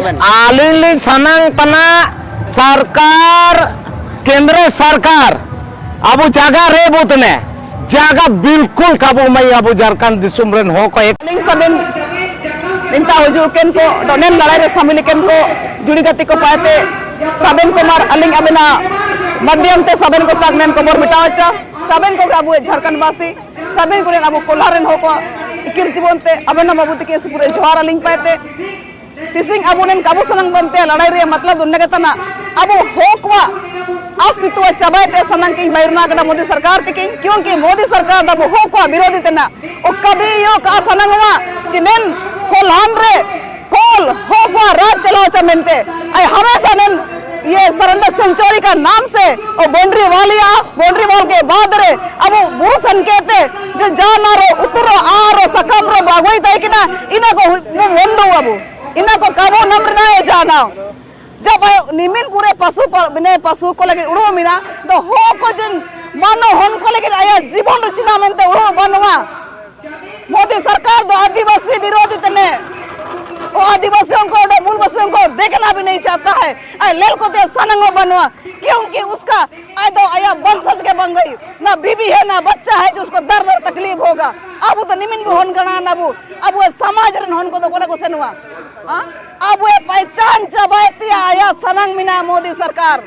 आलिंग सनंग तना सरकार केंद्र सरकार अब जगह रे बुतने जगह बिल्कुल काबू मई अब झारखंड दिसुम रेन हो को एक सबन निंता हुजुकेन को डोनेन लड़ाई रे शामिल केन को जुड़ी गति को पाते सबन को मार अलिंग अबेना मध्यम ते सबन को तक नेन को मोर मिटावचा सबन को अब झारखंड वासी सबन को अब कोलारेन हो को इकिर जीवन ते अबेना मबुति के पूरे जोहार अलिंग पाते तिसिंग अब नेन काबू सनंग बनते लड़ाई रे मतलब दुन्ने तना अब होकवा अस्तित्व चबाते सनंग की बैरना कना मोदी सरकार की क्योंकि मोदी सरकार दब होकवा विरोधी तना ओ कभी यो का सनंगवा जिनेन कोल्हान रे कोल होकवा राज चलाओ चमेंते आई हमेशा नेन ये सरेंडर सेंचुरी का नाम से और बाउंड्री वॉल के बाद रे अब वो संकेते जो जाना रो उतरो आरो सकम रो बागोई ताई किना इना को वंदो अब इना को काबो नम्र ना है जाना जब निमिन पूरे पशु को लगे उड़ो मिना तो हो को जन मानो हन को लगे आया जीवन रचना मेंते उड़ो बनवा मोदी सरकार दो आदिवासी विरोधी तने वो आदिवासियों को मूलवासियों को देखना भी नहीं चाहता है आई लेल को दे सनंगो बनवा क्योंकि उसका आई दो आया वंशज के बन गई ना बीबी है ना बच्चा है जो उसको दर्द और तकलीफ होगा अब तो निमिन भी होन गणा ना अब वो समाज रन होन को तो कोने को सनवा अब वो पहचान चबाती आया सनंग मिना मोदी सरकार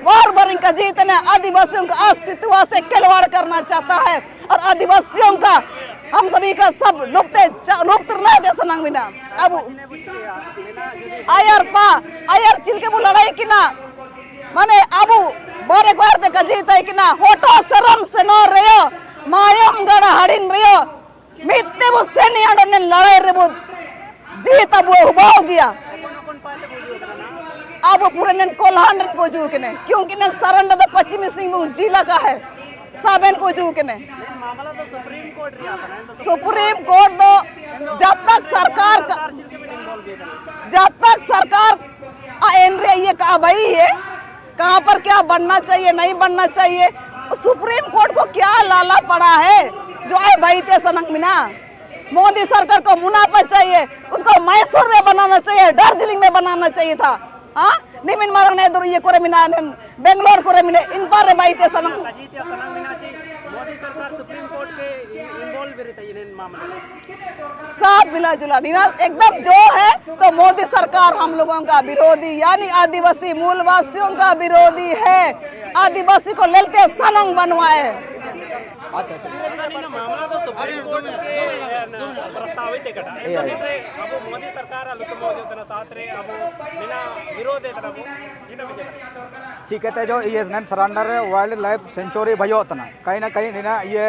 बार बार इनका जीतने आदिवासियों का अस्तित्व से खिलवाड़ करना चाहता है और आदिवासियों का हम सभी का सब लुप्त नहीं दे सनंग मिना अब आयर चिलके वो लड़ाई की ना माने अब बारे बार पे कजीत है कि ना होटो शरम से न रहो मायम गड़ा हड़िन रहो मित्ते वो सेनी आडने लड़ाई रे वो जीत अब वो उबाव दिया अब पूरे ने कोल्हान को जू के ने क्योंकि ने सरंड द पश्चिमी सिंहभूम जिला का है साबेन को जू के ने मामला तो सुप्रीम कोर्ट तो जब तक सरकार एनरे ये कहा भाई है कहाँ पर क्या बनना चाहिए नहीं बनना चाहिए सुप्रीम कोर्ट को क्या लाला पड़ा है जो है भाई ते सनंग मिना मोदी सरकार को मुनाफा चाहिए उसको मैसूर में बनाना चाहिए दार्जिलिंग में बनाना चाहिए था हाँ निमिन मारंग ने इधर ये कोरे मिना बेंगलोर कोरे मिने इन पर भाई ते सनंग मोदी सरकार सुप्रीम कोर्ट के इन्वॉल्व रहता है इन मामले सब मिला जुला एकदम जो है तो मोदी सरकार हम लोगों का विरोधी यानी आदिवासी मूलवासियों का विरोधी है आदिवासी को लेते सनंग बनवाए मामला तो सुप्रीम कोर्ट के प्रस्तावित है कटा अब मोदी सरकार अलुतमोदि साथ रे अब बिना विरोध है तरफ चिकते जो ये सरेंडर वाइल्ड लाइफ सेंचुरी भयो तना कहीं ना कहीं ना ये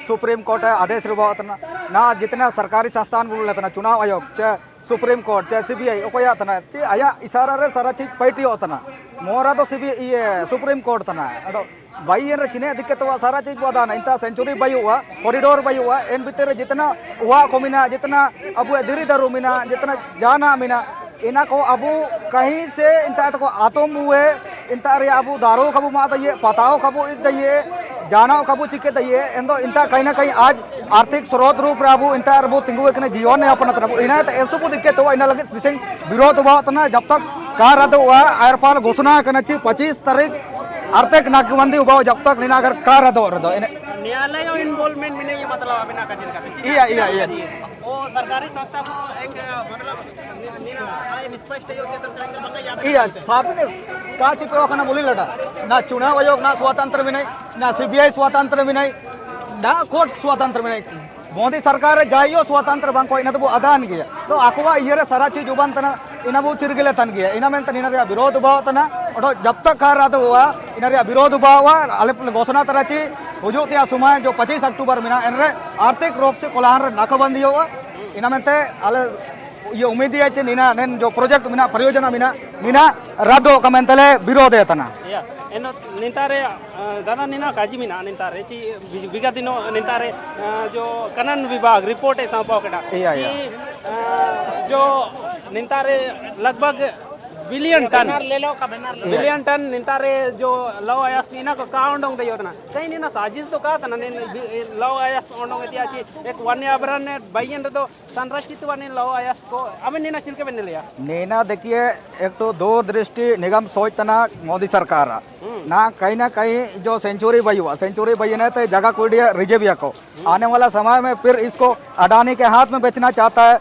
सुप्रीम कोर्ट आदेश रुबा तना ना जितना सरकारी संस्थान बोल तना चुनाव आयोग चाहे सुप्रीम कोर्ट चाहे सीबीआई ओकोया तना ती आया इशारा रे सारा चीज पैटी होतना मोरा तो सीबीआई ये सुप्रीम कोर्ट तना अदो बाई एन चिने दिक्कत हुआ सारा चीज बदाना इंता सेंचुरी बाई हुआ कॉरिडोर बाई हुआ इन भीतर जितना हुआ को मिना जितना अब दिरी दारू मिना जितना जाना मिना इना को अबू कहीं से इंता तो आतम हुए इंता रे अबू दारू कबू मा दइए पताओ कबू दइए जाना कबू चिके दइए एंदो इंता कहीं ना कहीं आज आर्थिक स्रोत रूप रे अबू इंता अबू तिंगु एकने जीवन ने अपन तरफ इना तो ऐसो को दिक्कत हुआ इना लगे दिसिंग विरोध हुआ तना जब तक कार रद्द हुआ आयरपाल घोषणा करना चाहिए 25 तारीख आर्थिक नाकेबंदी हुआ जब तक निना अगर कार रद्द हो रहा न्यायालय और इन्वॉल्वमेंट में नहीं ये मतलब अबिना का जिनका iya वो सरकारी संस्था को एक मतलब निष्पक्ष योग्य तंत्र iya saat ini का चिपे वखना बोली लड़ा ना चुनाव आयोग ना स्वतंत्र भी नहीं ना सीबीआई स्वतंत्र भी नहीं ना कोर्ट स्वतंत्र भी नहीं मोदी सरकार जाइयो स्वतंत्र बांको इन तो अदान गया तो आकुआ ये सारा चीज उबान तना इन तिरगिले तन गया इन में इन विरोध भाव तना और जब तक कार रद्द हुआ इन विरोध भाव अल घोषणा तरह हुजूत या समय जो 25 अक्टूबर मिना इन आर्थिक रूप से कोल्हान नाकाबंदी हुआ इन में अल ये उम्मीद है नीना नेन जो प्रोजेक्ट मिना परियोजना मिना नीना रद्द कमेंतले विरोध है तना एनो निंतारे दादा नीना काजी मिना निंतारे ची बिगा दिनो निंतारे जो कनन विभाग रिपोर्ट है सांपाव कटा जो निंतारे लगभग बिलियन टन निंतारे जो लव आयास नीना को का ओंडोंग दे योतना कहीं नीना साजिश तो का तना ने लव आयास ओंडोंग एतियाची एक वन्य अभयारण्य बयन तो संरक्षित वन्य लव आयास को अब नीना चिलके बने लिया नेना देखिए एक तो दो दृष्टि निगम सोचतना मोदी सरकार ना कहीं जो सेंचुरी बई हुआ सेंचुरी बई ने तो जगह कोई रिजर्व को आने वाला समय में फिर इसको अडानी के हाथ में बेचना चाहता है,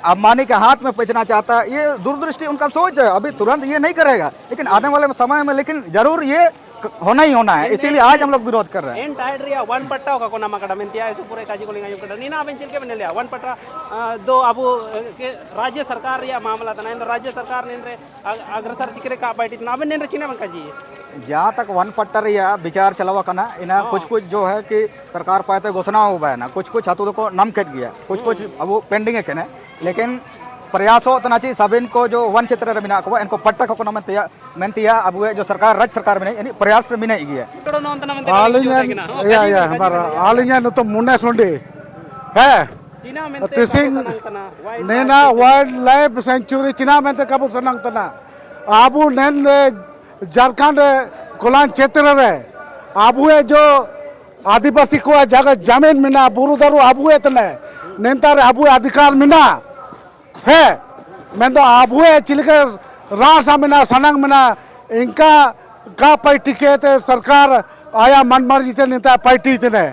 अंबानी के हाथ में बेचना चाहता है। ये दूरदृष्टि उनका सोच है, अभी तुरंत ये नहीं करेगा लेकिन आने वाले समय में लेकिन जरूर ये होना ही होना है, इसीलिए आज हम लोग विरोध कर रहे हैं। एन टाइड रिया वन पट्टा का कोना मकड़ा मेंतिया ऐसे पूरे काजी को लिंगा युक्त नीना अबन चिलके बने लिया वन पट्टा दो अब राज्य सरकार रिया मामला तना राज्य सरकार ने अग्रसर चिकरे का बैठी ना अबन ने चिना बंका जी जहाँ तक वन पट्टर या विचार चलावा करना इन्हें कुछ जो है कि सरकार पाते घोषणा हुआ है ना कुछ हाथों को नम कट गया कुछ अब वो पेंडिंग है कहने लेकिन प्रयासों तना चाहिए सब इनको जो वन क्षेत्र में को इनको पट्टा को मेंतिया अब जो सरकार राज्य सरकार में नहीं प्रयास में नहीं गया ऑल इंडिया तो मुन्ने सुंडी है नेना वाइल्ड लाइफ सेंचुरी चिना में कब सनंग तना आबू नेन झारखंड कोलान क्षेत्र रे आबू जो आदिवासी को जगह जमीन मिना बुरु दारू आबू तने नेता रे आबू अधिकार मिना है मैं तो आबू चिलके रासा मिना सनंग मिना इनका का पार्टी के ते सरकार आया मन मर्जी ते नेता पार्टी तने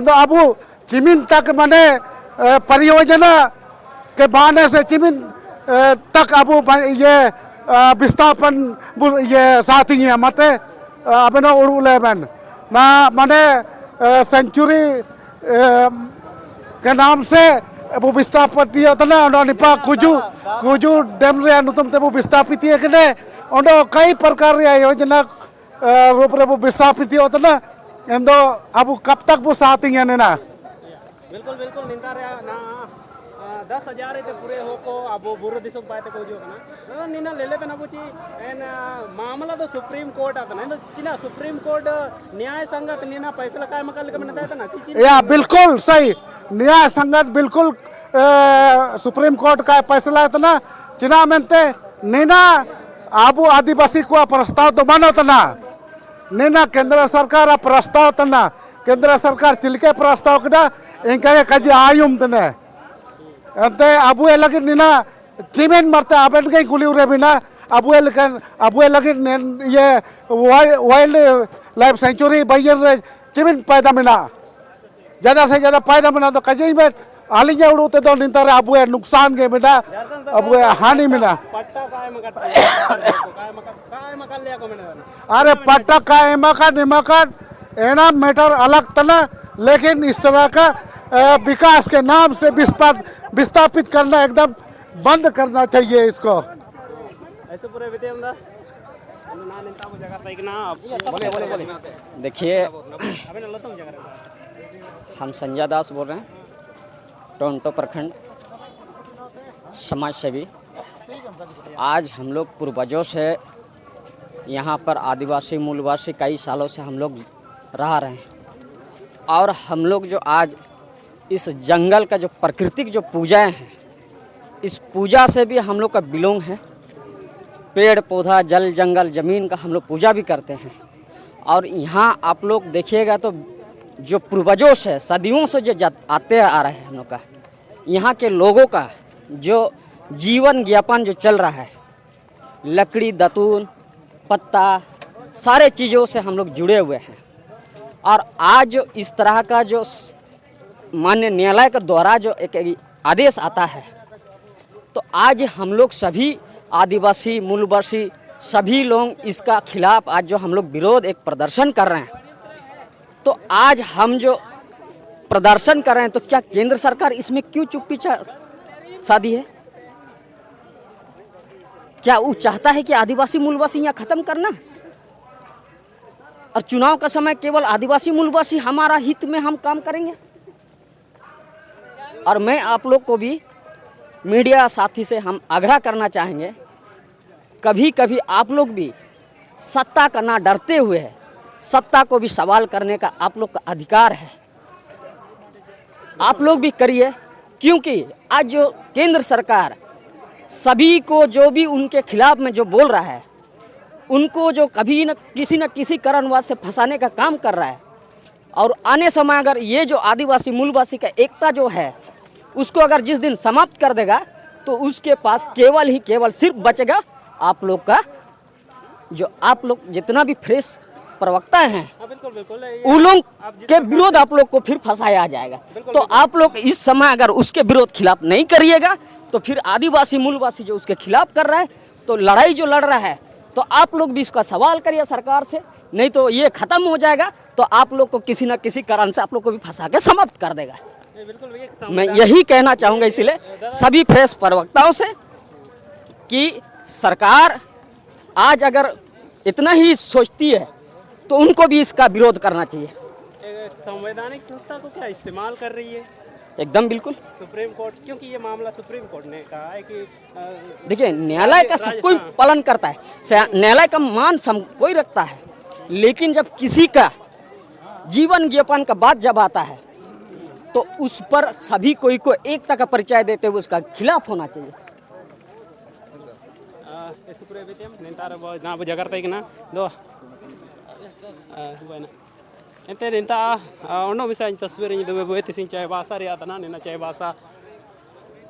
तो आबू चिमिन तक मने परियोजना के बहाने से चिमिन तक अब ये विस्थापन ये साथी है मत अबन उड़ूले बन ना मने सेंचुरी के नाम से वो विस्थापित ना निपा कुजू डैम रे नुतम ते वो विस्थापित है कि ओंडो कई प्रकार योजना रूप रे वो विस्थापित होतना एंदो अब कब तक वो साथी है ना बिल्कुल बिल्कुल निंदा रे ना 10,000 ते पूरे हो को अब बुरो दिसो पाते को जो ना निना ले लेते ना बुची एन मामला तो सुप्रीम कोर्ट आता ना चिना सुप्रीम कोर्ट न्याय संगत निना फैसला काय मकल के मनता है ना या बिल्कुल सही न्याय संगत बिल्कुल सुप्रीम कोर्ट का फैसला है ना चिना मेंते निना आबू आदिवासी को प्रस्ताव तो मानो तना निना केंद्र सरकार प्रस्ताव तना केंद्र सरकार चिलके प्रस्ताव कदा इनका कजी आयुम तने अंते अबू लगे निना चिमेन मरते अबन के गुली उरे बिना अबू लगे ये वाइल्ड लाइफ सेंचुरी बयन रे चिमेन पैदा मिना ज़्यादा से ज़्यादा पैदा मिना तो कजी में आलिंग उड़ते तो निंता रे अबू नुकसान के मिना अबू हानि मिना अरे पट्टा काय मका निमका एना मैटर अलग तना लेकिन इस तरह का विकास के नाम से विस्थापित करना एकदम बंद करना चाहिए इसको ऐसे पूरे देखिए हम संजय दास बोल रहे हैं टोरंटो प्रखंड समाज सेवी। आज हम लोग पूर्वजों से यहाँ पर आदिवासी मूलवासी कई सालों से हम लोग रह रहे हैं और हम लोग जो आज इस जंगल का जो प्राकृतिक जो पूजाएं हैं इस पूजा से भी हम लोग का बिलोंग है। पेड़ पौधा जल जंगल ज़मीन का हम लोग पूजा भी करते हैं और यहाँ आप लोग देखिएगा तो जो पूर्वजों से सदियों से जो आते आ रहे हैं हम लोग का यहाँ के लोगों का जो जीवन यापन जो चल रहा है लकड़ी दतून पत्ता सारे चीज़ों से हम लोग जुड़े हुए हैं और आज जो इस तरह का जो माननीय न्यायालय के द्वारा जो एक आदेश आता है तो आज हम लोग सभी आदिवासी मूलवासी सभी लोग इसका खिलाफ आज जो हम लोग विरोध एक प्रदर्शन कर रहे हैं। तो आज हम जो प्रदर्शन कर रहे हैं तो क्या केंद्र सरकार इसमें क्यों चुप्पी साधी है? क्या वो चाहता है कि आदिवासी मूलवासी यहाँ खत्म करना और चुनाव का समय केवल आदिवासी मूलवासी हमारा हित में हम काम करेंगे? और मैं आप लोग को भी मीडिया साथी से हम आग्रह करना चाहेंगे कभी कभी आप लोग भी सत्ता का ना डरते हुए है सत्ता को भी सवाल करने का आप लोग का अधिकार है। आप लोग भी करिए क्योंकि आज जो केंद्र सरकार सभी को जो भी उनके खिलाफ में जो बोल रहा है, उनको जो कभी न किसी कारणवश से फंसाने का काम कर रहा है, और आने समय अगर ये जो आदिवासी मूलवासी का एकता जो है उसको अगर जिस दिन समाप्त कर देगा तो उसके पास केवल सिर्फ बचेगा आप लोग का, जो आप लोग जितना भी फ्रेश प्रवक्ता हैं बिल्कुल बिल्कुल उन लोग के विरोध आप लोग को फिर फंसाया जाएगा। तो आप लोग इस समय अगर उसके विरोध खिलाफ नहीं करिएगा तो फिर आदिवासी मूलवासी जो उसके खिलाफ कर रहा है, तो लड़ाई जो लड़ रहा है, तो आप लोग भी इसका सवाल करिए सरकार से, नहीं तो ये खत्म हो जाएगा तो आप लोग को किसी न किसी कारण से आप लोग को भी फंसा के समाप्त कर देगा। मैं यही कहना चाहूँगा इसलिए सभी प्रेस प्रवक्ताओं से कि सरकार आज अगर इतना ही सोचती है तो उनको भी इसका विरोध करना चाहिए। एक संवैधानिक संस्था को क्या इस्तेमाल कर रही है एकदम बिल्कुल। सुप्रीम कोर्ट, क्योंकि ये मामला सुप्रीम कोर्ट ने कहा है कि देखिए न्यायालय का सब कोई पालन करता है, न्यायालय का मान सब कोई रखता है, लेकिन जब किसी का जीवन ज्ञापन का बात जब आता है तो उस पर सभी कोई को एकता का परिचय देते हुए उसका खिलाफ होना चाहिए। ente ninta ono misalnya taswir ini dua buat tising cai bahasa ria tanah nina cai bahasa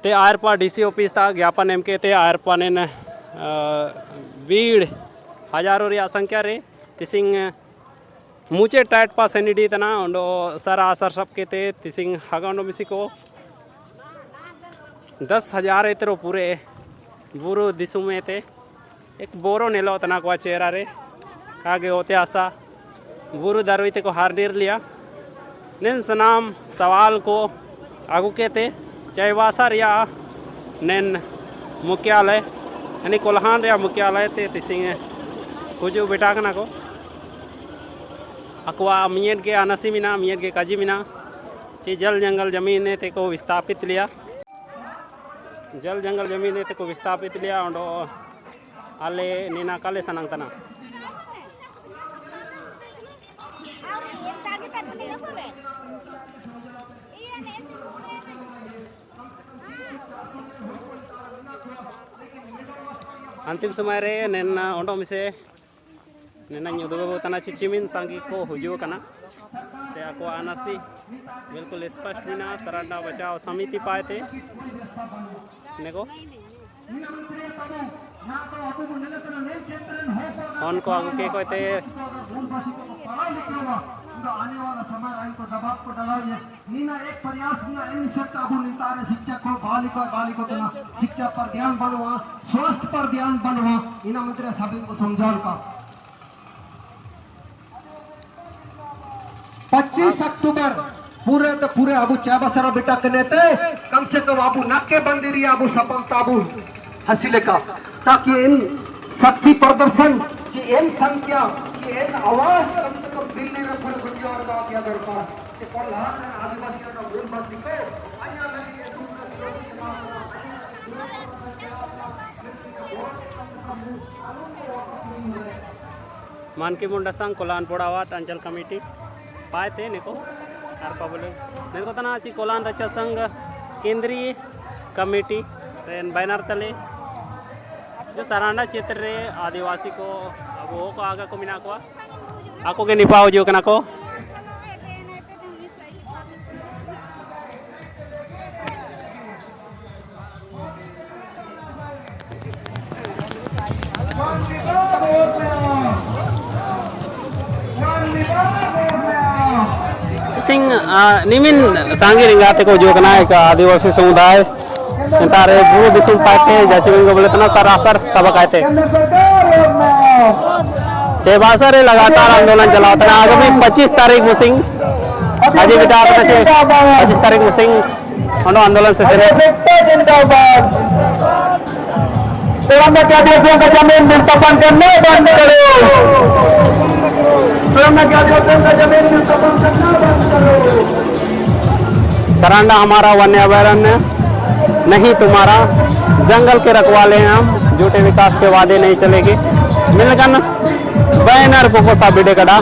te airpa DC office ta ज्ञापन MK te airpa nen भीड़ हजारों ria संख्या रे tising मुचे टाइट पा सेनिडी तना ओंडो सर आसर सब के ते तिसिंग हगांडो मिसी को 10,000 इतरो पूरे बुरु दिसु में ते एक बोरो नेलो तना को चेहरा रे कागे होते आसा बुरु दारुइते को हार डेर लिया नेन सनाम सवाल को आगू के ते चैवासा रिया नेन मुख्यालय यानी कोल्हान रिया मुख्यालय ते तिसिंग कुजु बेटा कना को अकवा मियत के अनसी मिना मियत के काजी मिना ची जल जंगल जमीन ने ते को विस्थापित लिया, जल जंगल जमीन ने ते को विस्थापित लिया और आले नीना काले सनंग तना अंतिम समय रे नेना ओंडो मिसे नेना युद्धबो तना चिचिमिन सांगी को हुजो कना ते आको अनसी बिल्कुल स्पष्ट बिना सरांडा बचाव समिति पाए थे नेको उनको आगू के कहते आने वाला समय आइन को दबाव को डालाइए नीना एक प्रयास ना इन सब काबू नितारे शिक्षक को बालिका तना शिक्षा पर ध्यान बनवा, स्वास्थ्य पर ध्यान बनवा, इना मंत्री सभी को समझान का 25 अक्टूबर पूरे अबू चाबासरा बेटा कने थे कम से कम अबू नाके बंदी अबू सफलता अबू हासिल का, ताकि इन शक्ति प्रदर्शन की इन संख्या की इन आवाज कम से कम दिल्ली में फल गुटियार का किया दरकार कि कोल्हान आदिवासी का मूलवासी को अन्य लगी मानकी मुंडा संघ कोलान पोड़ावाट अंचल कमेटी पाए थे नेको आरपा बोले नेको तना ची कोलान रचा संघ केंद्रीय कमेटी रेन बैनर तले जो सरांडा क्षेत्र रे आदिवासी को अब वो को आगा को मिना को आको के निपाओ जो कना को सिंह निमिन सांगी रिंगाते को जो कना एक आदिवासी समुदाय तारे बुरु दिसुम पाते जैसे को बोले तना सरासर सबक आते चेबासर लगातार आंदोलन चला तना आगामी 25 तारीख मुसिंग आज बेटा अपना 25 तारीख मुसिंग ono आंदोलन से आदिवासियों का जमीन विस्थापन करना बंद करो, आदिवासियों का जमीन विस्थापन करना बंद करो। सरांडा हमारा वन्य अभयारण्य नहीं तुम्हारा, जंगल के रखवाले हैं हम, झूठे विकास के वादे नहीं चलेंगे। मिलकर बैनर पोसा बिडे कड़ा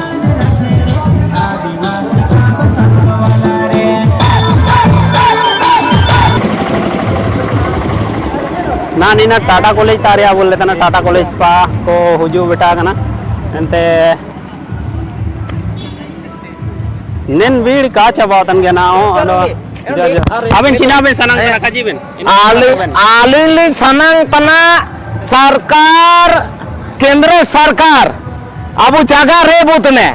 ना नीना टाटा कॉलेज तारिया बोल लेता ना टाटा कॉलेज पा को हुजू बेटा कना एंते नेन बीड़ का चबातन गया ना अबेन चिना बे सनंग तना काजी बेन आलिन सनंग तना सरकार केंद्र सरकार अबु जागा रे बुतने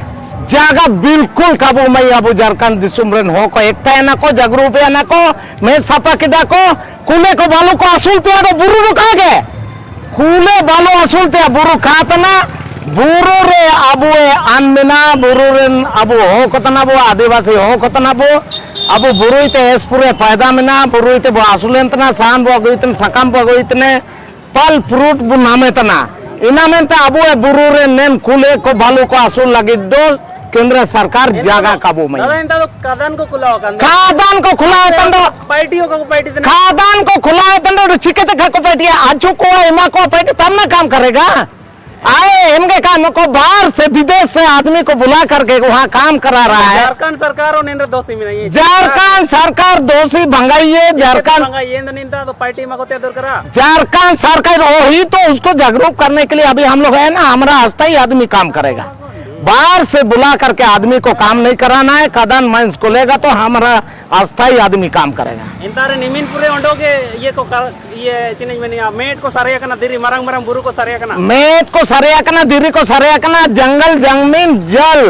जागा बिल्कुल काबू मई अबु झारखंड दिसुम रेन हो को एकता ना को जागरूपे ना को मैं सपा किदा को कुले को बालू को असुलते तो बुरु रुका गे कुले बालू असुलते बुरु खातना बुरु रे अबु अनमिना बुरु रेन अबु हो कतना बो आदिवासी हो कतना बो अबु बुरु इते एस पूरे फायदा मिना बुरु इते बो असुलेंतना सान बो अगुइतन सकाम बो अगुइतने पल फ्रूट बु नामेतना इना मेंते अबु बुरु रे नेन कुले को बालू को असुल लगी दो केंद्र सरकार जागा काबू में कादान को खुला खादान को खुला तंडो पार्टियों को पार्टी खादान को खुला तंडो चिकते खा को पार्टी आजू को इमा को पार्टी तब ना काम करेगा आए इनके काम को बाहर से विदेश से आदमी को बुला करके वहाँ काम करा रहा है झारखंड सरकार और नेंद्र दोषी में नहीं झारखंड सरकार दोषी भंगाइए झारखंड तो पार्टी में को दूर करा झारखंड सरकार वही तो उसको जागरूक करने के लिए अभी हम लोग है ना हमारा अस्थायी आदमी काम करेगा बाहर से बुला करके आदमी को काम नहीं कराना है कदन माइंस को लेगा तो हमारा अस्थायी आदमी काम करेगा इंतारे निमिन पूरे ओंडोगे ये को ये चिन्ह में मेट को सारिया करना दिरी मरंग मरंग बुरु को सारिया करना मेट को सारिया करना दिरी को सारिया करना जंगल जमीन जल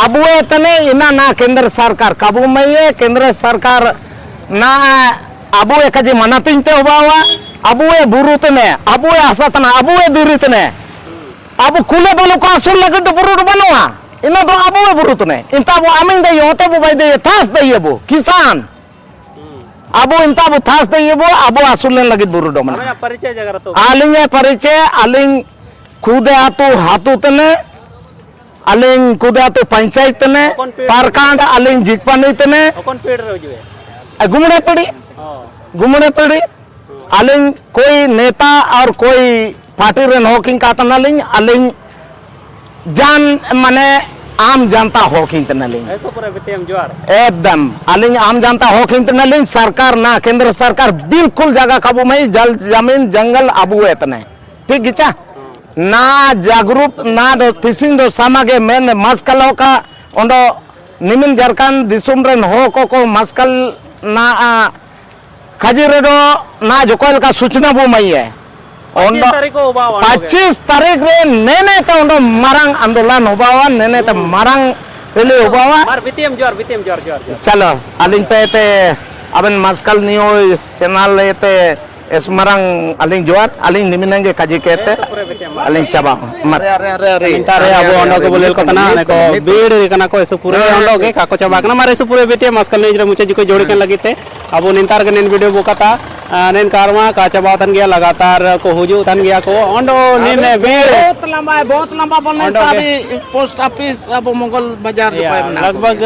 अब इतने इना ना केंद्र सरकार काबू में है केंद्र सरकार ना अब एक जी मनातिंते हुआ अब बुरु तने अब असतना अब दिरी तने अब कुले बोलो को असुल लगे तो बुरु बनवा इना तो अब बुरु तने इंता वो आमिन दे होते वो भाई दे थास दे वो किसान अब इंता वो थास दे वो अब असुल लगे बुरु डमन परिचय जगह तो आलिंग परिचय आलिंग खुदे आतु हातु तने आलिंग खुदे आतु पंचायत तने पारकांड आलिंग जिकपानी तने कौन पेड़ रोजुए गुमड़े पड़ी आलिंग कोई नेता और कोई पार्टी रेन होकिंग का तनालिंग आलिंग जान माने आम जनता होकिंग तनालिंग ऐसो पूरा बिटेम जोर एकदम आलिंग आम जनता होकिंग तनालिंग सरकार ना केंद्र सरकार बिल्कुल जगह काबू में जल जमीन जंगल अबू इतने ठीक गिचा ना जागरूक ना दो तिसिंग दो सामागे मेन मस्कलो का ओंडो निमिन झारखंड दिसुम रेन हो को मस्कल ना खजीरेडो ना जोकोल का सूचना बो मई है 25 तारीख रे नेने तो उन्डो मरंग आंदोलन होबावा नेने तो मरंग रेली होबावा मार बितेम जोर चलो अलिंग पे अबन मस्कल नियो चैनल लेते इस मरंग अलिंग जोर अलिंग निमिनंगे काजी कहते अलिंग चबा मर अरे इंतारे अब ओंडो को बोलेल कतना ने को बीड़ रिकना को ऐसे पूरे ओंडो के काको चबा कना मारे ऐसे पूरे बिते मस्कल ने जरा मुचे जी को जोड़ी के लगीते अब निंतार के नेन वीडियो बोकाता नेन कारवा काचा बातन गया लगातार को हुजू तन गया को ओंडो ने बीड़ बहुत लंबा बोलने सारी पोस्ट ऑफिस अब मंगल बाजार लगभग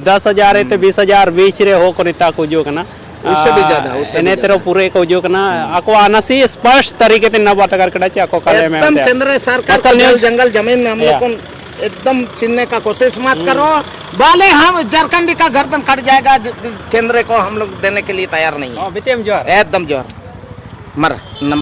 10,000 ते 20,000 बीच रे हो को निता को जो कना उससे भी ज्यादा एने तेरो पूरे को जो कना आको आनसी स्पष्ट तरीके ते न बात कर कडाची आको काले में एकदम केंद्र सरकार जंगल जमीन में हम लोग को एकदम छीनने का कोशिश मत करो बाले हम झारखंड का गर्दन कट जाएगा केंद्र को हम लोग देने के लिए तैयार नहीं है बितेम जोर एकदम जोर मर